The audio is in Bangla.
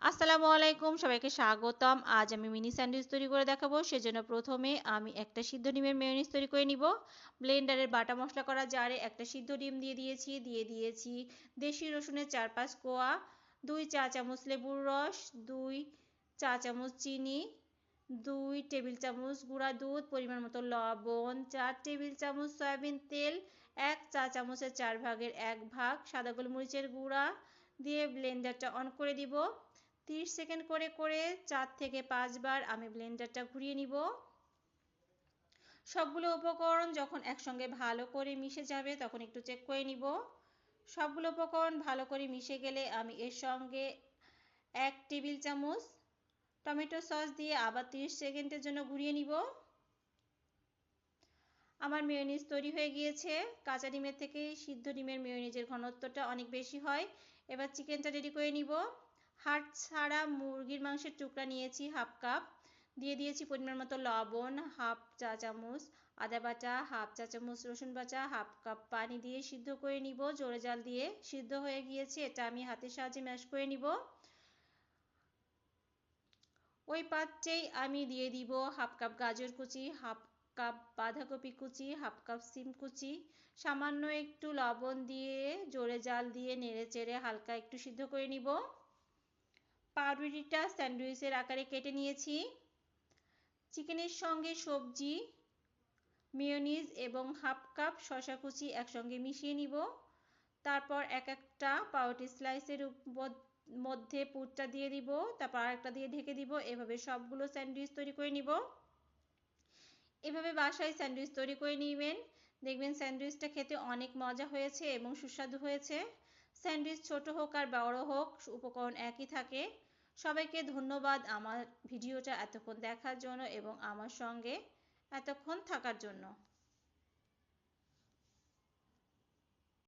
আসসালামু আলাইকুম, সবাইকে স্বাগতম। আজ আমি মিনি স্যান্ডউইচ তৈরি করে দেখাবো। সেজন্য প্রথমে আমি একটা সিদ্ধ ডিমের মেয়োনিজ তৈরি করে নিব। ব্লেন্ডারের বাটা মশলা করা জারে একটা সিদ্ধ ডিম দিয়ে দিয়েছি দেশি রসুনের 4-5 কোয়া, 2 চা চামচ লেবুর রস, 2 চা চামচ চিনি, 2 টেবিল চামচ গুঁড়া দুধ, পরিমাণ মতো লবণ, 4 টেবিল চামচ সয়াবিন তেল, 1 চা চামচের 4 ভাগের 1 ভাগ সাদা গোলমরিচের গুঁড়া দিয়ে ব্লেন্ডারটা অন করে দিব। 30 সেকেন্ড করে 4 থেকে 5 বার আমি ব্লেন্ডারটা ঘুরিয়ে নিব। সবগুলো উপকরণ যখন একসঙ্গে ভালো করে মিশে যাবে তখন একটু চেক করে নিব। সবগুলো উপকরণ ভালো করে মিশে গেলে আমি এর সঙ্গে 1 টেবিল চামচ টমেটো সস দিয়ে আবার 30 সেকেন্ডের জন্য ঘুরিয়ে নিব। আমার মেয়োনিজ তৈরি হয়ে গিয়েছে। কাঁচা ডিমের থেকে সিদ্ধ ডিমের মেয়োনিজের ঘনত্বটা অনেক বেশি হয়। এবার চিকেনটা রেডি করে নিব। হাড় ছাড়া মুরগির মাংসের টুকরা নিয়েছি হাফ কাপ, দিয়ে দিয়েছি পরিমাণ মতো লবণ, হাফ চা চামচ আদা বাটা, হাফ চা চামচ রসুন বাটা, হাফ কাপ পানি দিয়ে সিদ্ধ করে নিব। জোরে জাল দিয়ে সিদ্ধ হয়ে গিয়েছে, এটা আমি হাতের সাহায্যে ম্যাশ করে নিব। ওই পাত্রেই আমি দিয়ে দিব হাফ কাপ গাজর কুচি, হাফ কাপ বাঁধাকপি কুচি, হাফ কাপ সিম কুচি, সামান্য একটু লবণ দিয়ে জোরে জাল দিয়ে নেড়ে চেড়ে হালকা একটু সিদ্ধ করে নিব। পাউরুটিটা স্যান্ডউইচের আকারে কেটে নিয়েছি। চিকেনের সঙ্গে সবজি, মেয়োনিজ এবং হাফ কাপ শসা কুচি একসঙ্গে মিশিয়ে নিব। তারপর একটা পাউরুটি স্লাইসের মধ্যে পুরটা দিয়ে দিব, তারপর আরেকটা দিয়ে ঢেকে দিব। এভাবে সবগুলো স্যান্ডউইচ তৈরি করে নিব। এভাবে বাসায় স্যান্ডউইচ তৈরি করে নেবেন, দেখবেন স্যান্ডউইচটা খেতে অনেক মজা হয়েছে এবং সুস্বাদু হয়েছে। স্যান্ডউইচ ছোট হোক আর বড় হোক উপকরণ একই থাকে। সবাইকে ধন্যবাদ আমার ভিডিওটা এতক্ষণ দেখার জন্য এবং আমার সঙ্গে এতক্ষণ থাকার জন্য।